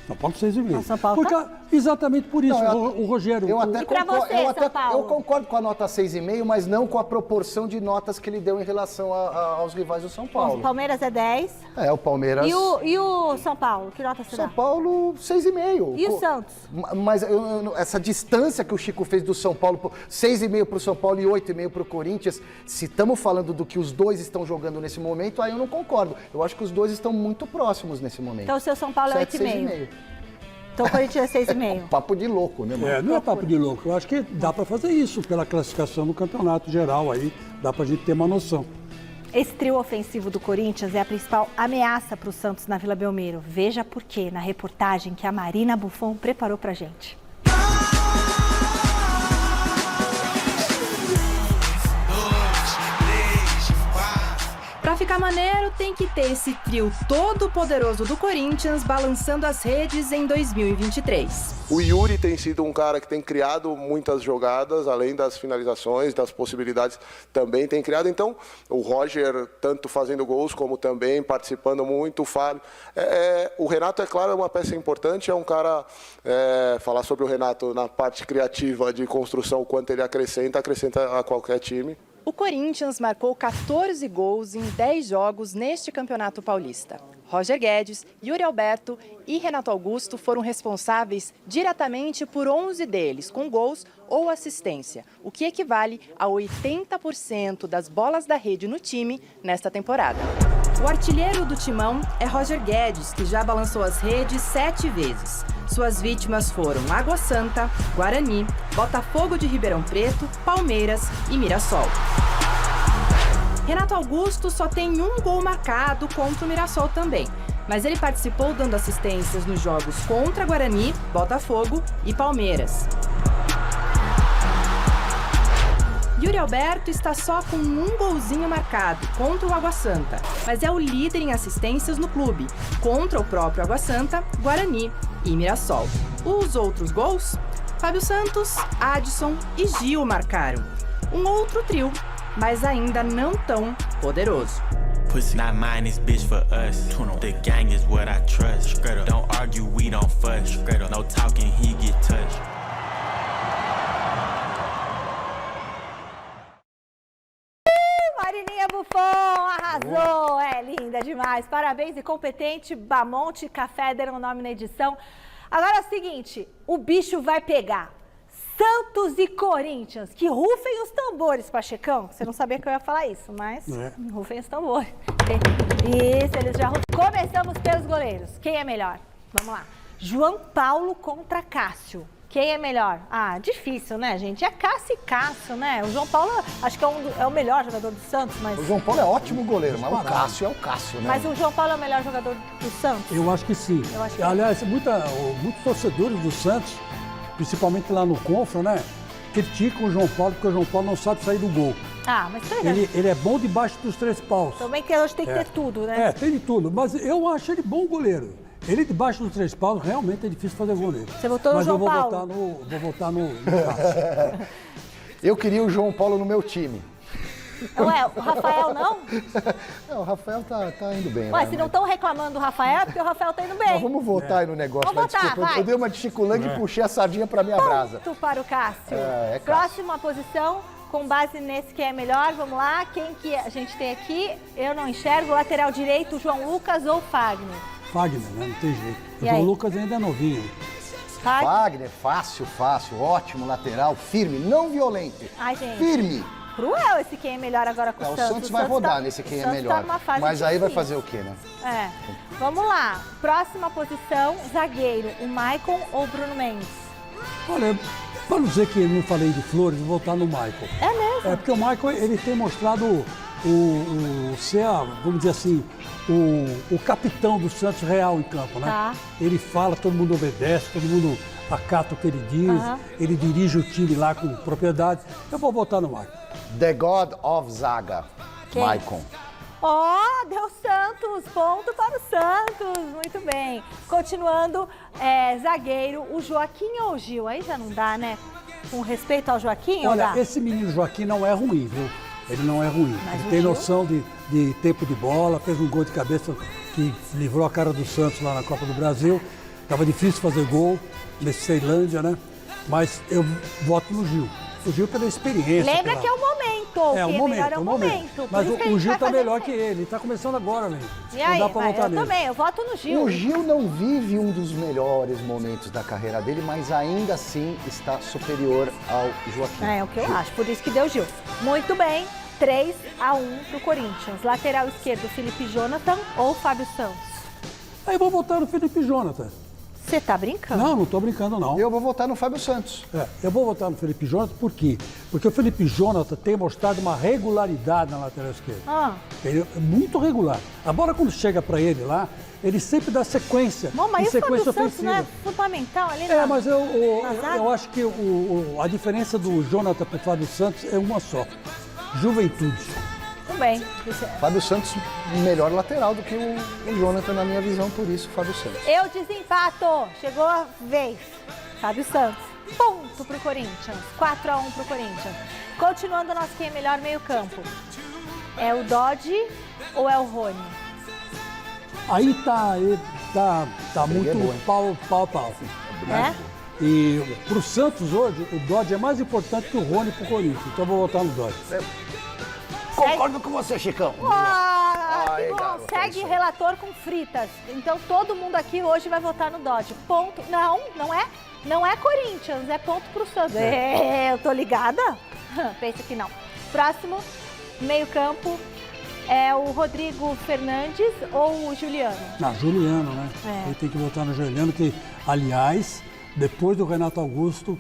São Paulo, 6,5. São Paulo porque, exatamente por isso, o Rogério... Eu até E pra você, São Paulo? Eu concordo com a nota 6,5, mas não com a proporção de notas que ele deu em relação aos rivais do São Paulo. O Palmeiras é 10. O Palmeiras... E o São Paulo? Que nota você dá? São Paulo, 6,5. E o Santos? Mas essa distância que o Chico fez do São Paulo, 6,5 para o São Paulo e 8,5 para o Corinthians, se estamos falando do que os dois estão jogando nesse momento, aí eu não concordo. Eu acho que os dois estão muito próximos nesse momento. Então o seu São Paulo é 8,5. Então o Corinthians é 6,5. Papo de louco, né, mano? Não é papo de louco. Eu acho que dá para fazer isso pela classificação no campeonato geral aí. Dá pra gente ter uma noção. Esse trio ofensivo do Corinthians é a principal ameaça para o Santos na Vila Belmiro. Veja por quê na reportagem que a Marina Buffon preparou pra gente. Pra ficar maneiro, tem que ter esse trio todo poderoso do Corinthians balançando as redes em 2023. O Yuri tem sido um cara que tem criado muitas jogadas, além das finalizações, das possibilidades, também tem criado. Então, o Roger, tanto fazendo gols, como também participando muito, o Fábio. O Renato, é claro, é uma peça importante, é um cara... falar sobre o Renato na parte criativa de construção, o quanto ele acrescenta a qualquer time. O Corinthians marcou 14 gols em 10 jogos neste Campeonato Paulista. Roger Guedes, Yuri Alberto e Renato Augusto foram responsáveis diretamente por 11 deles, com gols ou assistência, o que equivale a 80% das bolas da rede no time nesta temporada. O artilheiro do timão é Roger Guedes, que já balançou as redes 7 vezes. Suas vítimas foram Água Santa, Guarani, Botafogo de Ribeirão Preto, Palmeiras e Mirassol. Renato Augusto só tem um gol marcado contra o Mirassol também, mas ele participou dando assistências nos jogos contra Guarani, Botafogo e Palmeiras. Yuri Alberto está só com um golzinho marcado contra o Água Santa, mas é o líder em assistências no clube, contra o próprio Água Santa, Guarani e Mirassol. Os outros gols? Fábio Santos, Adson e Gil marcaram. Um outro trio, mas ainda não tão poderoso. Pussy, not mine, this bitch for us. The gang is what I trust. Don't argue, we don't fuss. No talking, he get touched. Marininha Buffon arrasou, é linda demais. Parabéns e competente. Bamonte Café deram o nome na edição. Agora é o seguinte, o bicho vai pegar. Santos e Corinthians, que rufem os tambores, Pachecão. Você não sabia que eu ia falar isso, mas rufem os tambores. Isso, eles já rufem. Começamos pelos goleiros. Quem é melhor? Vamos lá. João Paulo contra Cássio. Quem é melhor? Ah, difícil, né, gente? É Cássio e Cássio, né? O João Paulo, acho que é o melhor jogador do Santos, mas... O João Paulo é ótimo goleiro, mas o Cássio é o Cássio, né? Mas o João Paulo é o melhor jogador do Santos? Eu acho que sim. Eu acho que aliás, muitos torcedores do Santos, principalmente lá no Confra, né? Criticam o João Paulo porque o João Paulo não sabe sair do gol. Ah, mas ele é bom debaixo dos 3 paus. Também que hoje tem que ter tudo, né? Tem de tudo, mas eu acho ele bom goleiro. Ele debaixo dos 3 paus realmente é difícil fazer gol nele. Você votou no João Paulo? Vou votar no Cássio. Eu queria o João Paulo no meu time. Ué, o Rafael não? Não, o Rafael tá indo bem. Ué, se não estão reclamando do Rafael, é porque o Rafael tá indo bem. Mas vamos votar aí no negócio. Vamos votar, vai. Eu dei uma de Chico Lang e puxei a sardinha pra minha brasa. Ponto para o Cássio. Cássio. Próxima posição, com base nesse quem é melhor, vamos lá. Quem que a gente tem aqui? Eu não enxergo. Lateral direito, João Lucas ou Fagner? Fagner, né? Não tem jeito. E O João aí? Lucas ainda é novinho. Fagner, fácil, ótimo lateral, firme, não violento. Ai, gente. Firme. Cruel esse quem é melhor agora com o O Santos. Santos vai rodar nesse quem é melhor. Mas aí vai fazer o quê, né? Vamos lá. Próxima posição, zagueiro, o Maicon ou o Bruno Mendes? Olha, para não dizer que não falei de Flores, vou voltar no Maicon. É mesmo? É porque o Maicon, ele tem mostrado o ser, vamos dizer assim, o capitão do Santos real em campo, né? Tá. Ele fala, todo mundo obedece, todo mundo acata o que ele diz, ele dirige o time lá com propriedade. Eu vou votar no Maicon. The God of Zaga, Quem? Maicon. Ó, deu Santos, ponto para o Santos, muito bem. Continuando, zagueiro, o Joaquim ou o Gil? Aí já não dá, né? Com respeito ao Joaquim, ou Olha, dá? esse menino Joaquim não é ruim, viu? Ele não é ruim. Mas Ele o tem Gil? noção de tempo de bola, fez um gol de cabeça que livrou a cara do Santos lá na Copa do Brasil. Tava difícil fazer gol nesse Ceilândia, né? Mas eu voto no Gil. O Gil pela experiência. Lembra que é o momento, o melhor é o momento. Mas Por isso que a o gente Gil vai tá fazer melhor isso. que ele. Ele tá começando agora, né? E Não aí, dá pra votar eu nele. também, eu voto no Gil. O Gil não vive um dos melhores momentos da carreira dele, mas ainda assim está superior ao Joaquim. É o que eu acho, por isso que deu Gil. Muito bem, 3-1 pro Corinthians. Lateral esquerdo, Felipe Jonathan ou Fábio Santos? Aí eu vou votar no Felipe Jonathan. Você tá brincando? Não tô brincando, não. Eu vou votar no Fábio Santos. Eu vou votar no Felipe Jonathan, por quê? Porque o Felipe Jonathan tem mostrado uma regularidade na lateral esquerda. Ele é muito regular. A bola, quando chega para ele lá, ele sempre dá sequência. Bom, mas em o Fábio sequência Santos ofensiva. não é fundamental ali na Mas na zaga? eu acho que a diferença do Jonathan para o Fábio Santos é uma só. Juventude. Tudo bem. Fábio Santos, melhor lateral do que o Jonathan, na minha visão, por isso, Fábio Santos. Eu desempato. Chegou a vez. Fábio Santos. Ponto pro Corinthians. 4-1 pro Corinthians. Continuando, nosso quem é melhor meio campo. É o Dodge ou é o Rony? Aí tá Briga muito boa, pau. É? E pro Santos hoje, o Dodge é mais importante que o Rony pro Corinthians. Então eu vou votar no Dodge. Concordo com você, Chicão. Que bom. garoto, é Segue isso aí. relator com fritas. Então todo mundo aqui hoje vai votar no Dodge. Ponto. Não é? Não é Corinthians, é ponto pro Santos. Eu tô ligada? Pensa que não. Próximo, meio campo, é o Rodrigo Fernandes ou o Juliano? Não, Juliano, né? Ele tem que votar no Juliano, que, aliás, depois do Renato Augusto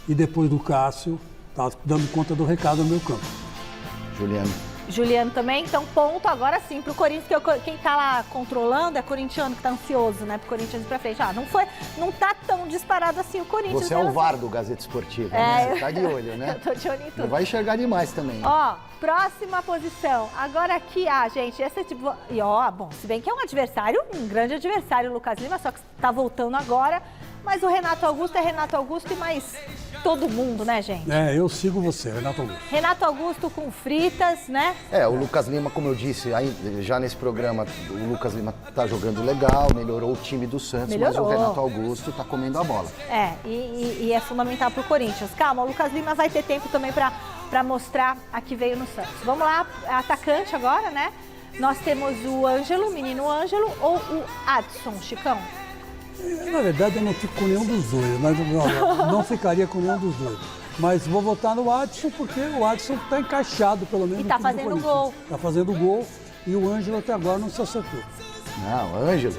e depois do Cássio, tá dando conta do recado no meio campo. Juliano também, então ponto agora sim pro Corinthians, que quem tá lá controlando é corintiano, que tá ansioso, né, pro Corinthians ir pra frente. Não tá tão disparado assim o Corinthians. Você é o VAR do Gazeta Esportiva, né? Você tá de olho, né? Eu tô de olho em tudo. Não vai enxergar demais também. Ó, próxima posição. Agora aqui, gente, essa é tipo... E bom, se bem que é um adversário, um grande adversário, o Lucas Lima, só que tá voltando agora. Mas o Renato Augusto é Renato Augusto e mais todo mundo, né, gente? Eu sigo você, Renato Augusto. Renato Augusto com fritas, né? O Lucas Lima, como eu disse, já nesse programa, o Lucas Lima tá jogando legal, melhorou o time do Santos, mas o Renato Augusto tá comendo a bola. E é fundamental pro Corinthians. Calma, o Lucas Lima vai ter tempo também pra mostrar a que veio no Santos. Vamos lá, atacante agora, né? Nós temos o Ângelo, o menino Ângelo, ou o Adson, Chicão? Na verdade, eu não fico com nenhum dos dois, mas não ficaria com nenhum dos dois. Mas vou votar no Adson, porque o Adson está encaixado, pelo menos. E tá fazendo gol. Está fazendo gol e o Ângelo até agora não se acertou. Não, Ângelo.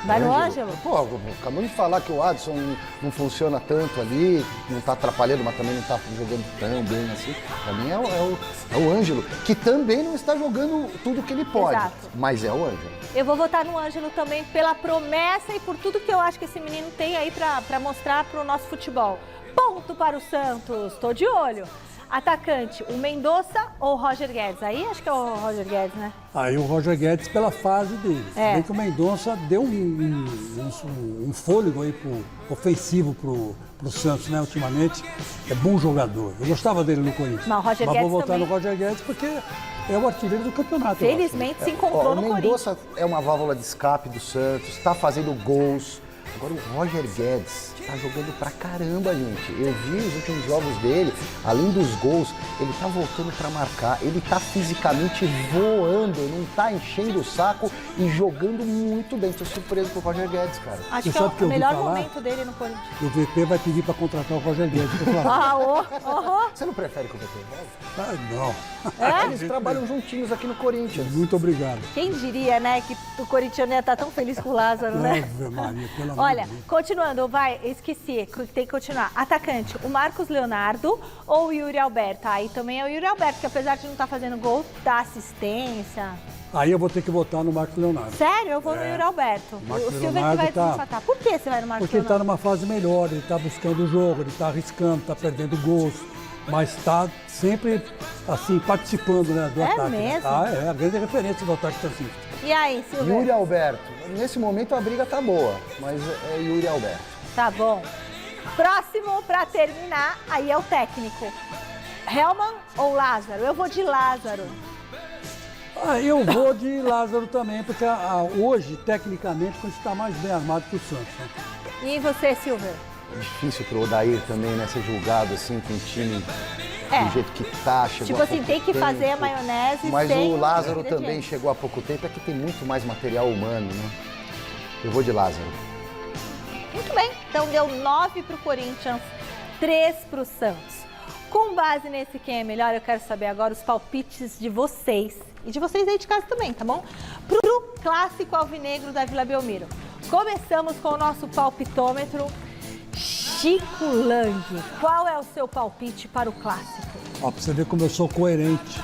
Vai no Ângelo? Pô, acabamos de falar que o Adson não funciona tanto ali, não tá atrapalhando, mas também não tá jogando tão bem assim. Pra mim é o Ângelo, que também não está jogando tudo que ele pode, mas é o Ângelo. Eu vou votar no Ângelo também pela promessa e por tudo que eu acho que esse menino tem aí pra mostrar pro nosso futebol. Ponto para o Santos, tô de olho. Atacante, o Mendonça ou o Roger Guedes? Aí acho que é o Roger Guedes, né? Aí o Roger Guedes pela fase dele. Bem que o Mendonça deu um fôlego aí ofensivo pro Santos, né, ultimamente. É bom jogador. Eu gostava dele no Corinthians. Mas vou votar no Roger Guedes porque é o artilheiro do campeonato. Felizmente se encontrou no Corinthians. O Mendonça é uma válvula de escape do Santos, está fazendo gols. Agora o Roger Guedes tá jogando pra caramba, gente. Eu vi os últimos jogos dele, além dos gols, ele tá voltando pra marcar, ele tá fisicamente voando, não tá enchendo o saco e jogando muito bem. Tô surpreso com o Roger Guedes, cara. Acho que é o melhor momento dele no Corinthians. O VP vai pedir pra contratar o Roger Guedes. Você não prefere que o VP volte? Ah, não. Eles trabalham juntinhos aqui no Corinthians. Muito obrigado. Quem diria, né, que o corintiano ia estar tão feliz com o Lázaro, né? Ave Maria, pelo amor Olha, de Deus. continuando, esqueci, tem que continuar. Atacante, o Marcos Leonardo ou o Yuri Alberto? Aí também é o Yuri Alberto, que apesar de não estar fazendo gol, dá assistência. Aí eu vou ter que votar no Marcos Leonardo. Sério? Eu vou no Yuri Alberto. Marcos O Silvio Leonardo que vai tá- desempatar. Por que você vai no Marcos Porque ele está Leonardo? numa fase melhor, ele está buscando o jogo, ele está arriscando, está perdendo gols, mas está sempre assim participando, né, do É ataque. né? mesmo? É a grande referência do ataque Santista. E aí, Silvio? Yuri Alberto. Nesse momento a briga tá boa, mas é Yuri Alberto. Tá bom. Próximo, pra terminar, aí é o técnico. Hellman ou Lázaro? Eu vou de Lázaro. Eu vou de Lázaro também, porque hoje, tecnicamente, a gente está mais bem armado que o Santos. Né? E você, Silvio? É difícil pro Odair também, né, ser julgado assim com o time É. do jeito que tá, chegou Tipo há assim, pouco tem que tempo. fazer a maionese Mas sem o Lázaro ingredientes. também chegou há pouco tempo, é que tem muito mais material humano, né? Eu vou de Lázaro. Muito bem, então deu 9 pro Corinthians, 3 pro Santos. Com base nesse quem é melhor, eu quero saber agora os palpites de vocês. E de vocês aí de casa também, tá bom? Pro clássico alvinegro da Vila Belmiro. Começamos com o nosso palpitômetro. Chico Lang, qual é o seu palpite para o clássico? Ó, pra você ver como eu sou coerente,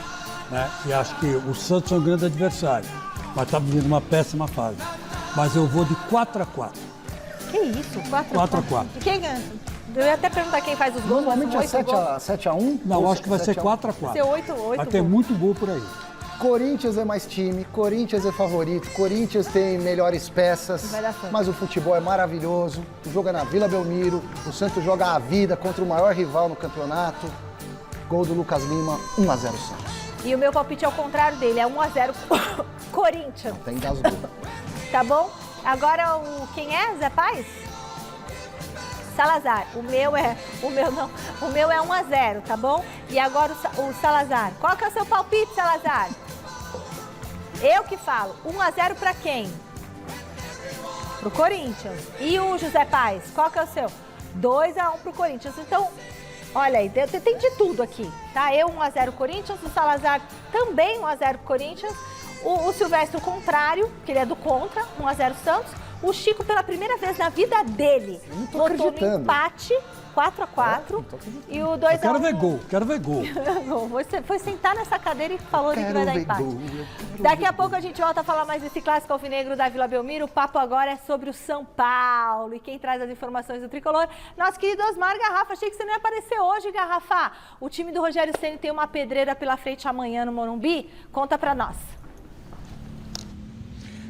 né? E acho que o Santos é um grande adversário, mas está vivendo uma péssima fase. Mas eu vou de 4-4. Que isso? 4-4. E quem ganha? Eu ia até perguntar quem faz os gols. Normalmente mas é são 8 gols. 7-1? Não, acho que vai ser 4-4. 4-4. Vai ser 8-8 Vai ter gols. muito gol por aí. Corinthians é mais time, Corinthians é favorito, Corinthians tem melhores peças, Vai dar certo. mas o futebol é maravilhoso. O jogo é na Vila Belmiro, o Santos joga a vida contra o maior rival no campeonato. Gol do Lucas Lima, 1-0 Santos. E o meu palpite é o contrário dele, é 1-0 Corinthians. Tem engasgou. Tá bom? Agora quem é? Zé Paz? Salazar. O meu é 1-0, tá bom? E agora o Salazar. Qual que é o seu palpite, Salazar? Eu que falo. 1-0 pra quem? Pro Corinthians. E o José Paz, qual que é o seu? 2-1 pro Corinthians. Então, olha aí, tem de tudo aqui, tá? Eu 1-0 Corinthians, o Salazar também 1-0 Corinthians. O Silvestre o contrário, que ele é do contra, 1-0 Santos. O Chico, pela primeira vez na vida dele, votou no empate, 4-4. E o 2-1. Quero ver gol. Você foi sentar nessa cadeira e falou que vai dar empate. Daqui a pouco a gente volta a falar mais desse clássico alvinegro da Vila Belmiro. O papo agora é sobre o São Paulo. E quem traz as informações do tricolor, nosso querido Osmar Garrafa. Achei que você não ia aparecer hoje, Garrafa. O time do Rogério Ceni tem uma pedreira pela frente amanhã no Morumbi. Conta pra nós.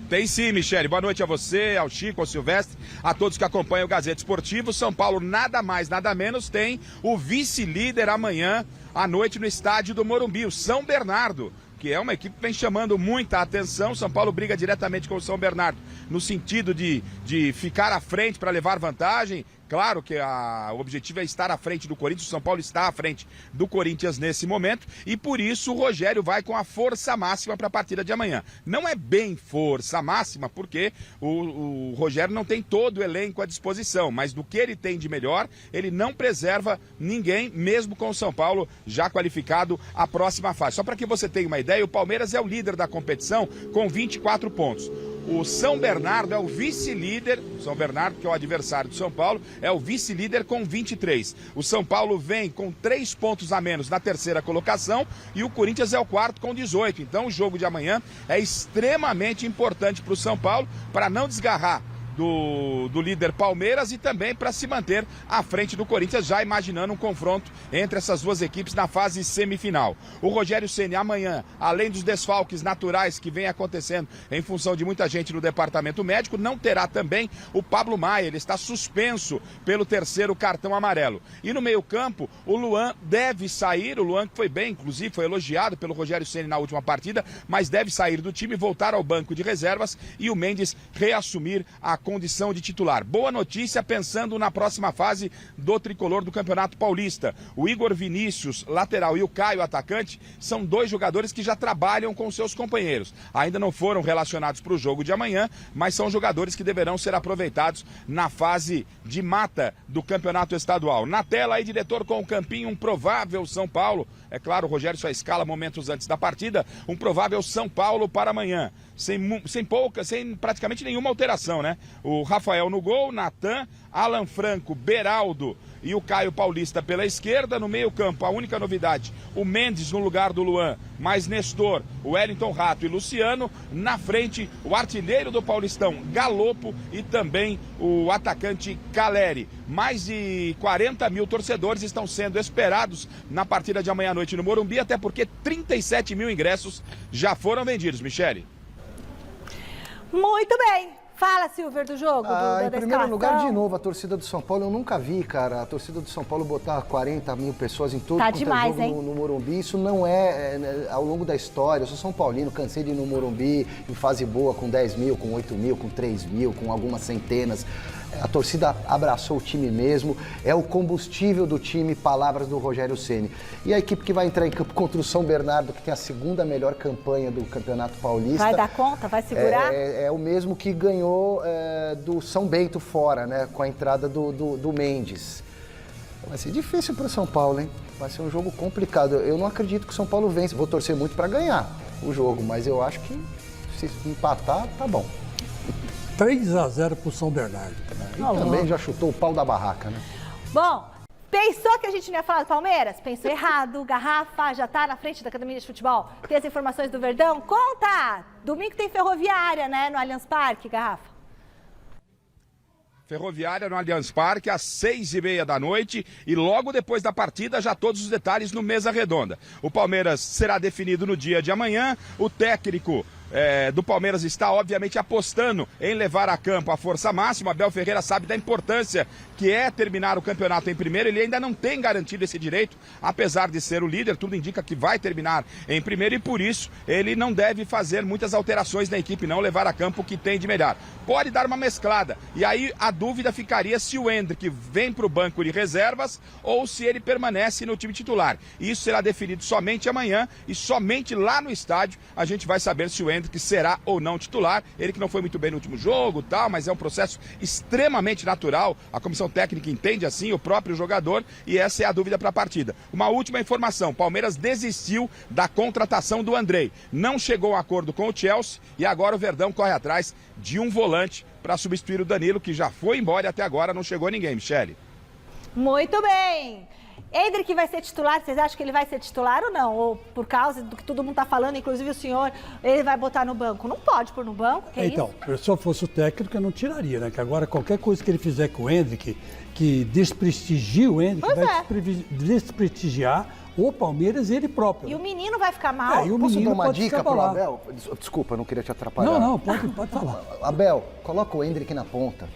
Tem sim, Michele. Boa noite a você, ao Chico, ao Silvestre, a todos que acompanham o Gazeta Esportivo. São Paulo, nada mais, nada menos, tem o vice-líder amanhã à noite no estádio do Morumbi, o São Bernardo, que é uma equipe que vem chamando muita atenção. São Paulo briga diretamente com o São Bernardo no sentido de ficar à frente para levar vantagem. Claro que o objetivo é estar à frente do Corinthians, o São Paulo está à frente do Corinthians nesse momento e por isso o Rogério vai com a força máxima para a partida de amanhã. Não é bem força máxima porque o Rogério não tem todo o elenco à disposição, mas do que ele tem de melhor, ele não preserva ninguém, mesmo com o São Paulo já qualificado à próxima fase. Só para que você tenha uma ideia, o Palmeiras é o líder da competição com 24 pontos. O São Bernardo é o vice-líder, São Bernardo, que é o adversário do São Paulo, é o vice-líder com 23. O São Paulo vem com 3 pontos a menos na terceira colocação e o Corinthians é o quarto com 18. Então o jogo de amanhã é extremamente importante para o São Paulo, para não desgarrar do líder Palmeiras e também para se manter à frente do Corinthians, já imaginando um confronto entre essas duas equipes na fase semifinal. O Rogério Ceni amanhã, além dos desfalques naturais que vem acontecendo em função de muita gente no departamento médico, não terá também o Pablo Maia, ele está suspenso pelo 3º cartão amarelo. E no meio-campo, o Luan deve sair, o Luan que foi bem, inclusive foi elogiado pelo Rogério Ceni na última partida, mas deve sair do time, voltar ao banco de reservas e o Mendes reassumir a condição de titular. Boa notícia pensando na próxima fase do tricolor do Campeonato Paulista. O Igor Vinícius, lateral, e o Caio, atacante, são 2 jogadores que já trabalham com seus companheiros. Ainda não foram relacionados para o jogo de amanhã, mas são jogadores que deverão ser aproveitados na fase de mata do Campeonato Estadual. Na tela aí, diretor, com o campinho, um provável São Paulo. É claro, o Rogério só escala momentos antes da partida, um provável São Paulo para amanhã. Sem praticamente nenhuma alteração, né? O Rafael no gol, Natan, Alan Franco, Beraldo e o Caio Paulista pela esquerda. No meio-campo, a única novidade, o Mendes no lugar do Luan, mais Nestor, o Wellington Rato e Luciano. Na frente, o artilheiro do Paulistão, Galopo, e também o atacante Caleri. Mais de 40 mil torcedores estão sendo esperados na partida de amanhã à noite no Morumbi, até porque 37 mil ingressos já foram vendidos, Michele. Muito bem. Fala, Silver, do jogo, Em primeiro lugar, de novo, a torcida do São Paulo, eu nunca vi, cara, a torcida do São Paulo botar 40 mil pessoas em todo quanto é jogo no Morumbi. Isso não é ao longo da história. Eu sou São Paulino, cansei de ir no Morumbi em fase boa com 10 mil, com 8 mil, com 3 mil, com algumas centenas. A torcida abraçou o time mesmo, é o combustível do time, palavras do Rogério Ceni. E a equipe que vai entrar em campo contra o São Bernardo, que tem a segunda melhor campanha do Campeonato Paulista. Vai dar conta? Vai segurar? É o mesmo que ganhou do São Bento fora, né? Com a entrada do Mendes. Vai ser difícil para o São Paulo, hein? Vai ser um jogo complicado. Eu não acredito que o São Paulo vence. Vou torcer muito para ganhar o jogo, mas eu acho que se empatar, tá bom. 3-0 pro São Bernardo. E também já chutou o pau da barraca, né? Bom, pensou que a gente não ia falar do Palmeiras? Pensou errado. Garrafa já tá na frente da Academia de Futebol. Tem as informações do Verdão? Conta! Domingo tem Ferroviária, né? No Allianz Parque, Garrafa. Ferroviária no Allianz Parque às 6h30 da noite, e logo depois da partida já todos os detalhes no Mesa Redonda. O Palmeiras será definido no dia de amanhã. O técnico do Palmeiras está obviamente apostando em levar a campo a força máxima. Abel Ferreira sabe da importância que é terminar o campeonato em primeiro. Ele ainda não tem garantido esse direito, apesar de ser o líder, tudo indica que vai terminar em primeiro, e por isso ele não deve fazer muitas alterações na equipe, não levar a campo o que tem de melhor. Pode dar uma mesclada, e aí a dúvida ficaria se o Endrick vem para o banco de reservas ou se ele permanece no time titular. Isso será definido somente amanhã, e somente lá no estádio a gente vai saber se o Endrick será ou não titular. Ele que não foi muito bem no último jogo, tal, mas é um processo extremamente natural. A comissão técnica entende assim, o próprio jogador, e essa é a dúvida para a partida. Uma última informação: Palmeiras desistiu da contratação do Andrei, não chegou a acordo com o Chelsea, e agora o Verdão corre atrás de um volante para substituir o Danilo, que já foi embora e até agora não chegou ninguém, Michele. Muito bem. Endrick vai ser titular, vocês acham que ele vai ser titular ou não? Ou por causa do que todo mundo está falando, inclusive o senhor, ele vai botar no banco? Não pode pôr no banco, que então, se eu fosse o técnico, eu não tiraria, né? Que agora qualquer coisa que ele fizer com o Endrick, que desprestigie o Endrick, vai desprestigiar o Palmeiras e ele próprio. E o menino vai ficar mal. E o Posso menino dar uma pode dica ficar pro balado. Abel? Desculpa, não queria te atrapalhar. Não, pode falar. Abel, coloca o Endrick na ponta.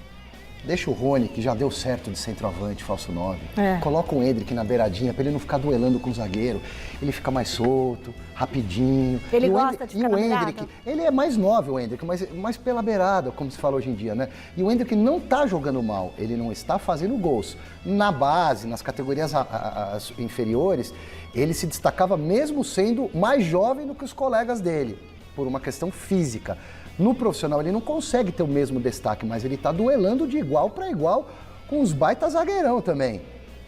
Deixa o Rony, que já deu certo de centroavante, falso 9. Coloca o Endrick na beiradinha pra ele não ficar duelando com o zagueiro. Ele fica mais solto, rapidinho. Ele gosta de ficar na beirada? Endrick, ele é mais 9, o Endrick, mas mais pela beirada, como se fala hoje em dia, né? E o Endrick não tá jogando mal, ele não está fazendo gols. Na base, nas categorias as inferiores, ele se destacava mesmo sendo mais jovem do que os colegas dele, por uma questão física. No profissional ele não consegue ter o mesmo destaque, mas ele está duelando de igual para igual com os baita zagueirão também.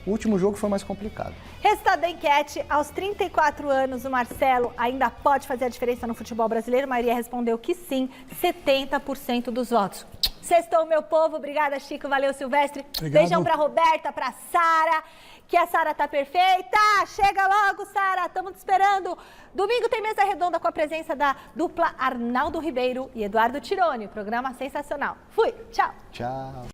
O último jogo foi mais complicado. Resultado da enquete: aos 34 anos, o Marcelo ainda pode fazer a diferença no futebol brasileiro? A maioria respondeu que sim, 70% dos votos. Sextou, meu povo. Obrigada, Chico. Valeu, Silvestre. Obrigado. Beijão pra Roberta, pra Sara, que a Sara tá perfeita. Chega logo, Sara. Estamos te esperando. Domingo tem Mesa Redonda com a presença da dupla Arnaldo Ribeiro e Eduardo Tironi. Programa sensacional. Fui. Tchau. Tchau.